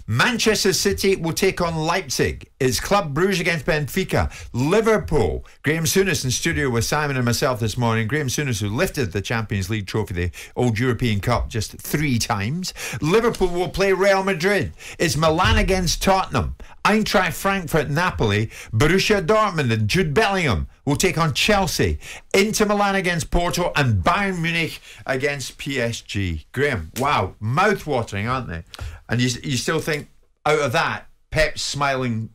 Manchester City will take on Leipzig. It's Club Brugge against Benfica. Liverpool. Graeme Souness in studio with Simon and myself this morning. Graeme Souness, who lifted the Champions League trophy, the old European Cup, just 3 times. Liverpool will play Real Madrid. It's Milan against Tottenham. Eintracht Frankfurt, Napoli. Borussia Dortmund and Jude Bellingham will take on Chelsea. Inter Milan against Porto, and Bayern Munich against PSG. Graeme, wow, mouth-watering, aren't they? And you still think, out of that, Pep's smiling,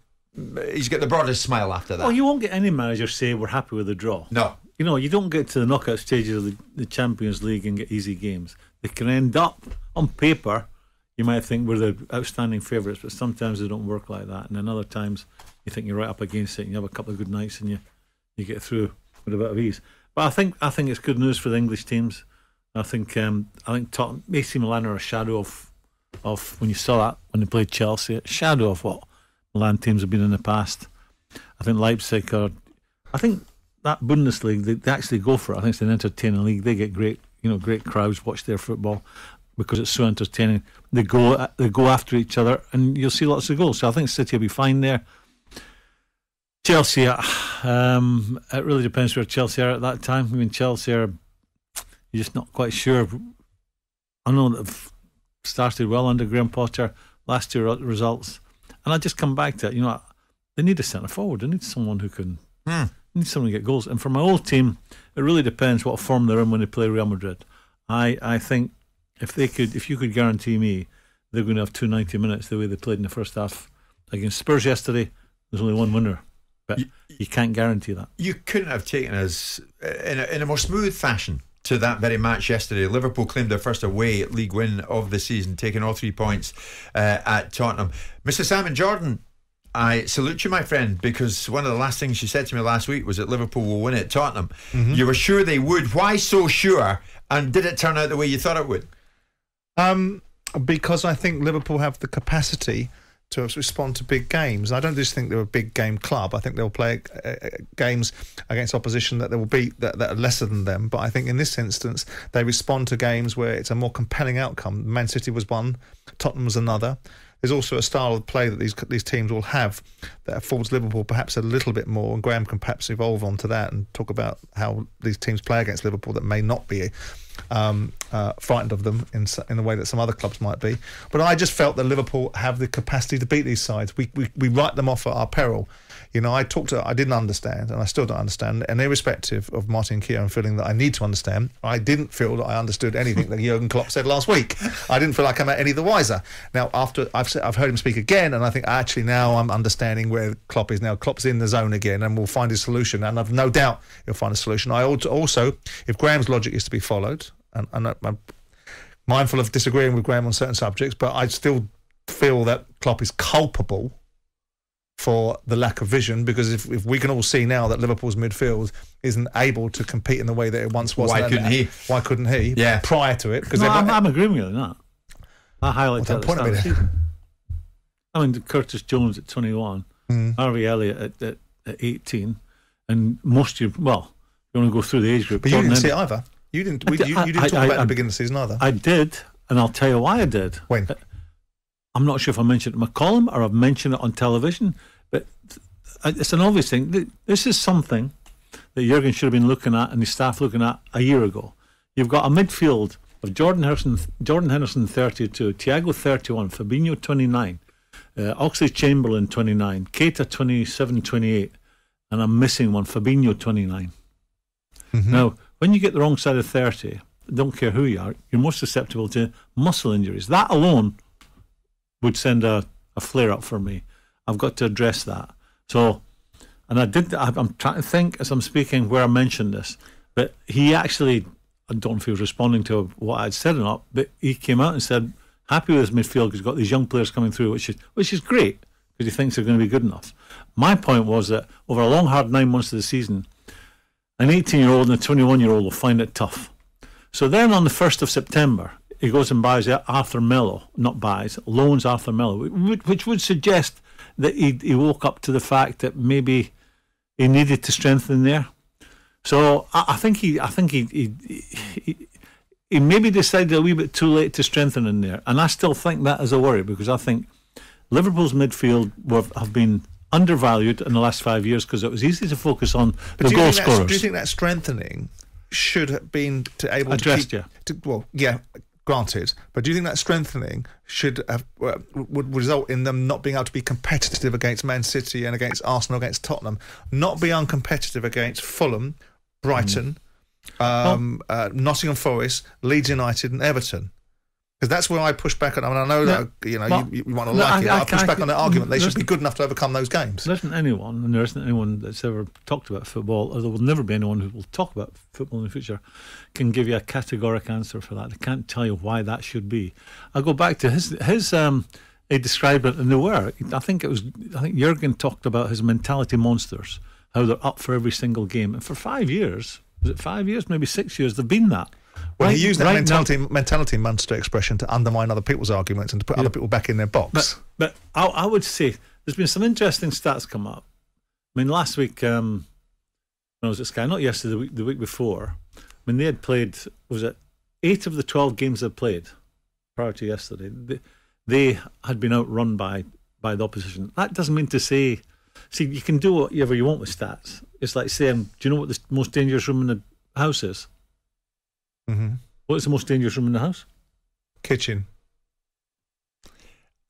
he's got the broadest smile after that. Well, you won't get any manager say we're happy with the draw. No. You know, you don't get to the knockout stages of the Champions League and get easy games. They can end up, on paper, you might think we're the outstanding favourites, but sometimes they don't work like that. And then other times you think you're right up against it and you have a couple of good nights and you get through with a bit of ease. But I think it's good news for the English teams. I think Tottenham, AC Milan are a shadow of when you saw that when they played Chelsea, a shadow of what Milan teams have been in the past. I think Leipzig are. I think that Bundesliga, they actually go for it. I think it's an entertaining league. They get great crowds watch their football because it's so entertaining. They go after each other, and you'll see lots of goals. So I think City will be fine there. Chelsea, it really depends where Chelsea are at that time. I mean, Chelsea are, you're just not quite sure. I know that they've started well under Graham Potter, last 2 results, and I just come back to it. You know, they need a centre forward. They need someone who can. Need someone to get goals. And for my old team, it really depends what form they're in when they play Real Madrid. I think if you could guarantee me they're going to have 290 minutes the way they played in the first half against Spurs yesterday, there's only one winner. But you can't guarantee that. You couldn't have taken us in a more smooth fashion to that very match yesterday. Liverpool claimed their first away league win of the season, taking all 3 points at Tottenham. Mr. Simon Jordan, I salute you, my friend, because one of the last things you said to me last week was that Liverpool will win at Tottenham. Mm-hmm. You were sure they would. Why so sure? And did it turn out the way you thought it would? Because I think Liverpool have the capacity to respond to big games. I don't just think they're a big game club. I think they'll play games against opposition that they will beat that are lesser than them. But I think in this instance, they respond to games where it's a more compelling outcome. Man City was one, Tottenham was another. There's also a style of play that these teams will have that affords Liverpool perhaps a little bit more, and Graham can perhaps evolve onto that and talk about how these teams play against Liverpool that may not be frightened of them in the way that some other clubs might be. But I just felt that Liverpool have the capacity to beat these sides. We write them off at our peril. You know, I didn't understand, and I still don't understand, and irrespective of Martin Keown feeling that I need to understand, I didn't feel that I understood anything that Jurgen Klopp said last week. I didn't feel like I'm any the wiser. Now, after I've heard him speak again, and I think actually now I'm understanding where Klopp is now. Klopp's in the zone again, and will find his solution, and I've no doubt he'll find a solution. I also, if Graham's logic is to be followed, and I'm mindful of disagreeing with Graham on certain subjects, but I still feel that Klopp is culpable for the lack of vision, because if we can all see now that Liverpool's midfield isn't able to compete in the way that it once was, why couldn't he? Yeah, prior to it, because I'm agreeing with you on that. I highlighted that at the start of the season. I mean, Curtis Jones at 21, Harvey Elliott at 18, and most of you, well, you want to go through the age group. But you didn't see it either. You didn't talk about it at the beginning of the season either. I did, and I'll tell you why I did. When? I'm not sure if I mentioned it in my column or I've mentioned it on television, but it's an obvious thing. This is something that Jurgen should have been looking at and his staff looking at a year ago. You've got a midfield of Jordan Henderson 32, Thiago 31, Fabinho 29, Oxlade-Chamberlain 29, Keita 27, 28, and I'm missing one, Fabinho 29. Mm-hmm. Now, when you get the wrong side of 30, don't care who you are, you're more susceptible to muscle injuries. That alone would send a flare up for me. I've got to address that. So, and I'm trying to think as I'm speaking where I mentioned this, but he actually, I don't know if he was responding to what I'd said or not, but he came out and said, happy with his midfield because he's got these young players coming through, which is great because he thinks they're going to be good enough. My point was that over a long, hard 9 months of the season, an 18-year-old and a 21-year-old will find it tough. So then on the 1st of September, he goes and buys Arthur Melo, loans Arthur Melo, which would suggest that he woke up to the fact that maybe he needed to strengthen there. So I think he maybe decided a wee bit too late to strengthen in there, and I still think that is a worry because I think Liverpool's midfield have been undervalued in the last 5 years because it was easy to focus on the goal scorers. Do you think that strengthening should have been addressed? Granted, but do you think that strengthening should have would result in them not being able to be competitive against Man City and against Arsenal, against Tottenham, not be uncompetitive against Fulham, Brighton, Nottingham Forest, Leeds United, and Everton? Because that's where I push back on. I mean, I know that you might not like it. I push back on that argument. They should be good enough to overcome those games. There isn't anyone that's ever talked about football, or there will never be anyone who will talk about football in the future, can give you a categoric answer for that. They can't tell you why that should be. I'll go back to his he described it in the word. I think Jurgen talked about his mentality monsters, how they're up for every single game. And for 5 years, was it 5 years, maybe 6 years, they've been that. Well, he used that mentality monster expression to undermine other people's arguments and to put other people back in their box. But I would say there's been some interesting stats come up. I mean, last week, when I was at Sky, not yesterday, the week before, I mean, they had played, was it 8 of the 12 games they played prior to yesterday, they had been outrun by the opposition. That doesn't mean to say, you can do whatever you want with stats. It's like saying, do you know what the most dangerous room in the house is? Mm-hmm. What is the most dangerous room in the house? Kitchen.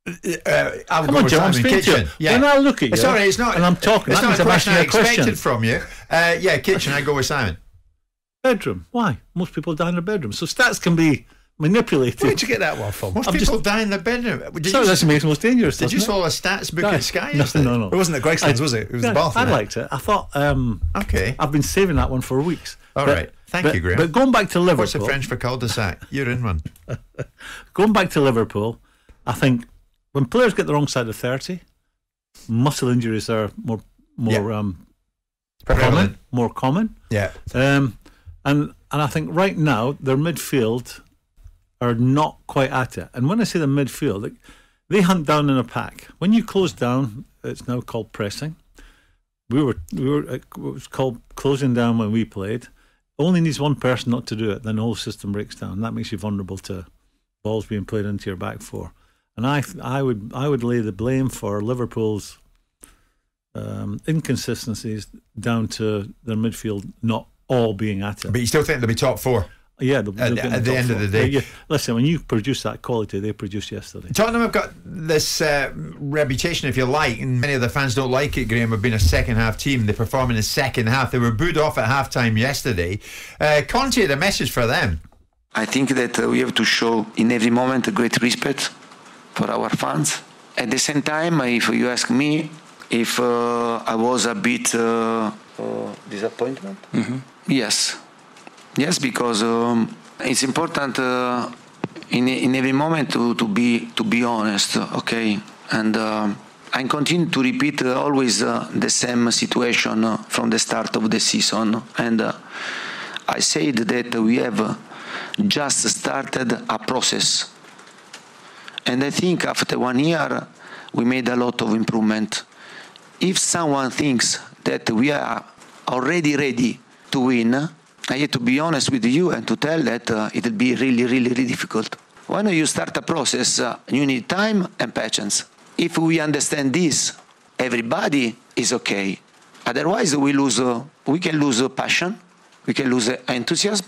Come on, Joe, I'm speaking to you. Yeah. When I look at you, sorry, it's not. And I'm talking. It's not a question I expected from you. Kitchen. I go with Simon. Bedroom. Why? Most people die in their bedroom. So stats can be manipulated. Where did you get that one from? Most people die in their bedroom. That's makes it most dangerous. Did you saw a stats book at Sky? No. It wasn't at Graceland's, was it? It was the bathroom. I liked it. I thought. Okay. I've been saving that one for weeks. All right. Thank you, Graeme. But going back to Liverpool. What's the French for cul-de-sac? You're in one. Going back to Liverpool, I think when players get the wrong side of 30, muscle injuries are more common. Yeah. And I think right now their midfield are not quite at it. And when I say the midfield, they hunt down in a pack. When you close down, it's now called pressing. It was called closing down when we played. Only needs one person not to do it, then the whole system breaks down. That makes you vulnerable to balls being played into your back four. And I would lay the blame for Liverpool's inconsistencies down to their midfield not all being at it. But you still think they'll be top four? Yeah, at the end of the day. Listen, when you produce that quality they produced yesterday. Tottenham have got this reputation, if you like, and many of the fans don't like it, Graeme, of being a second half team. They perform in the second half. They were booed off at half time yesterday. Conte, the message for them? I think that we have to show in every moment a great respect for our fans. At the same time, if you ask me if I was a bit disappointment, Yes, because it's important in every moment to be honest, okay? And I continue to repeat always the same situation from the start of the season. And I said that we have just started a process. And I think after 1 year, we made a lot of improvement. If someone thinks that we are already ready to win, I have to be honest with you and to tell that it will be really, really, really difficult. When you start a process, you need time and patience. If we understand this, everybody is okay. Otherwise, we can lose passion, we can lose enthusiasm.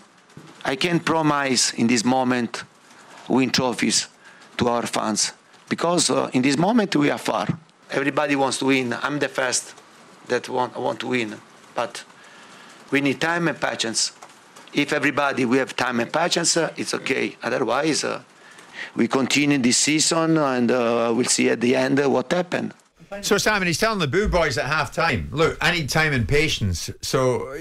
I can't promise in this moment win trophies to our fans because in this moment we are far. Everybody wants to win. I'm the first that want to win, but we need time and patience. If everybody we have time and patience, it's okay. Otherwise, we continue this season and we'll see at the end what happened. So, Simon, he's telling the Boo Boys at half time, look, I need time and patience. So,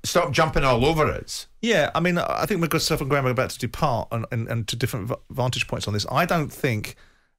stop jumping all over us. Yeah, I mean, I think myself and Graeme are about to depart and to different vantage points on this. I don't think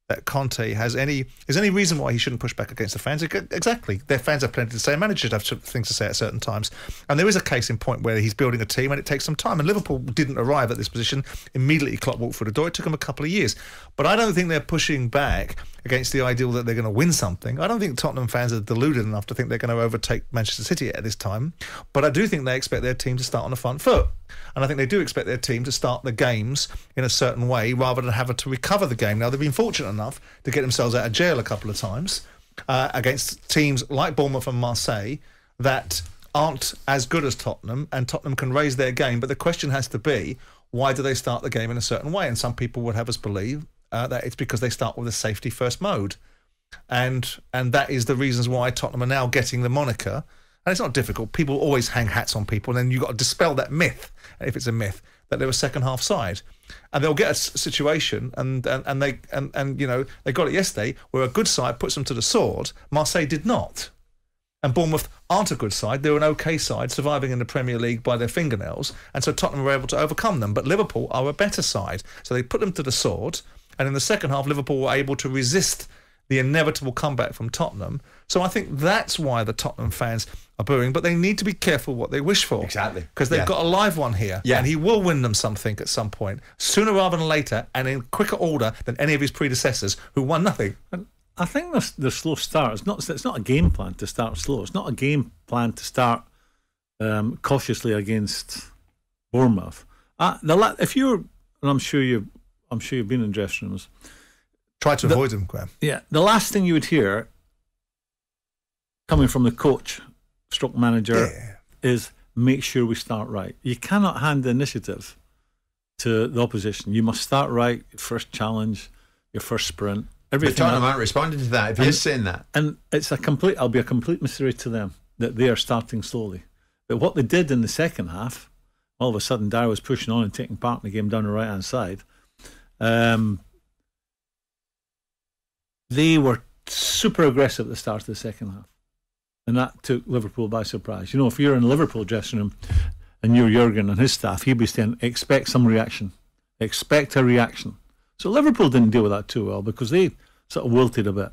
that Conte has any reason why he shouldn't push back against the fans. Exactly. Their fans have plenty to say. Managers have things to say at certain times. And there is a case in point where he's building a team and it takes some time. And Liverpool didn't arrive at this position immediately. Klopp walked through the door. It took them a couple of years. But I don't think they're pushing back against the ideal that they're going to win something. I don't think Tottenham fans are deluded enough to think they're going to overtake Manchester City at this time, but I do think they expect their team to start on the front foot. And I think they do expect their team to start the games in a certain way rather than have to recover the game. Now, they've been fortunate enough to get themselves out of jail a couple of times against teams like Bournemouth and Marseille that aren't as good as Tottenham, and Tottenham can raise their game. But the question has to be, why do they start the game in a certain way? And some people would have us believe that it's because they start with a safety first mode. And that is the reasons why Tottenham are now getting the moniker. And it's not difficult. People always hang hats on people, and then you've got to dispel that myth, if it's a myth, that they're a second half side. And they'll get a situation, and you know, they got it yesterday, where a good side puts them to the sword. Marseille did not. And Bournemouth aren't a good side. They're an okay side, surviving in the Premier League by their fingernails. And so Tottenham were able to overcome them. But Liverpool are a better side. So they put them to the sword. And in the second half, Liverpool were able to resist the inevitable comeback from Tottenham. So I think that's why the Tottenham fans are booing. But they need to be careful what they wish for. Exactly. Because they've got a live one here. Yeah. And he will win them something at some point, sooner rather than later, and in quicker order than any of his predecessors who won nothing. I think the slow start, it's not a game plan to start slow. It's not a game plan to start cautiously against Bournemouth. If you're, and I'm sure you've been in dressing rooms. Try to avoid them, Graeme. Yeah, the last thing you would hear coming from the coach, stroke manager, is make sure we start right. You cannot hand the initiative to the opposition. You must start right. Your first challenge, your first sprint. But Tottenham aren't responding to that, if you're saying that. And I'll be a complete mystery to them that they are starting slowly. But what they did in the second half, all of a sudden Dyer was pushing on and taking part in the game down the right-hand side. They were super aggressive at the start of the second half. And that took Liverpool by surprise. You know, if you're in the Liverpool dressing room and you're Jurgen and his staff, he'd be saying, expect some reaction. Expect a reaction. So Liverpool didn't deal with that too well because they sort of wilted a bit.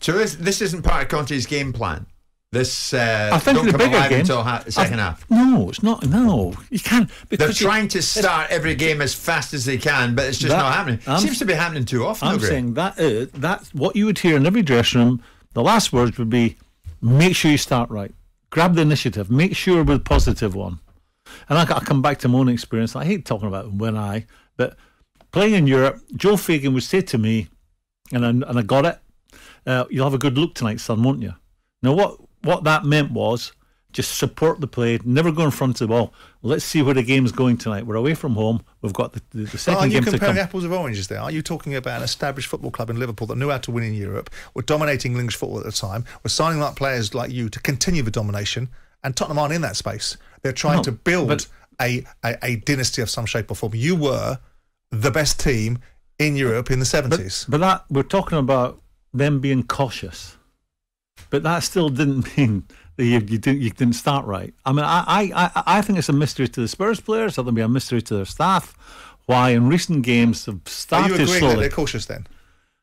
So this isn't part of Conte's game plan? This I think don't the come bigger alive game, until second half? No, it's not. No, you can't. They're trying to start every game as fast as they can, but it's just not happening. It seems to be happening too often. I'm saying that's what you would hear in every dressing room. The last words would be, make sure you start right. Grab the initiative. Make sure we're the positive one. And I come back to my own experience. I hate talking about but playing in Europe, Joe Fagan would say to me, and I got it, you'll have a good look tonight, son, won't you? Now, what that meant was just support the play, never go in front of the ball. Let's see where the game's going tonight. We're away from home. We've got the second game to come. Are you comparing apples with oranges there? Are you talking about an established football club in Liverpool that knew how to win in Europe, were dominating English football at the time, were signing like players like you to continue the domination, and Tottenham aren't in that space? They're trying to build a dynasty of some shape or form. You were the best team in Europe in the 70s. But that we're talking about them being cautious. But that still didn't mean that you didn't start right. I mean, I think it's a mystery to the Spurs players. It'll be a mystery to their staff. Why in recent games have started slowly. Are you agreeing that they're cautious then?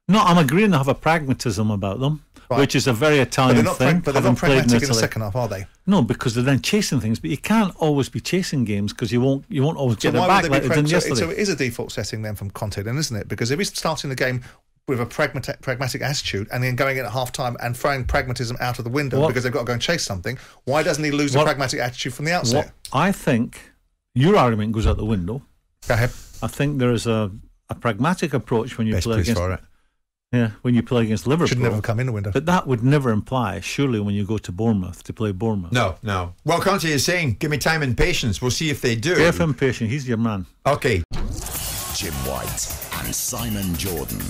No, I'm agreeing they have a pragmatism about them, which is a very Italian thing. But they're not pragmatic in the second half, are they? No, because they're then chasing things. But you can't always be chasing games because you won't always get it back like they did yesterday. So it is a default setting then from Conte, then, isn't it? Because if he's starting the game with a pragmatic attitude and then going in at half-time and throwing pragmatism out of the window because they've got to go and chase something, why doesn't he lose a pragmatic attitude from the outset? I think your argument goes out the window. Go ahead. I think there is a pragmatic approach when you play against... when you play against Liverpool. Should never come in the window. But that would never imply, surely, when you go to Bournemouth to play Bournemouth. No. Well, Conte is saying, give me time and patience. We'll see if they do. Give him patience. He's your man. Okay. Jim White and Simon Jordan.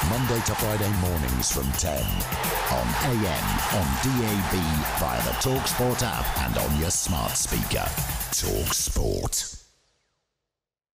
Monday to Friday mornings from 10 on AM, on DAB, via the talkSPORT app and on your smart speaker. talkSPORT.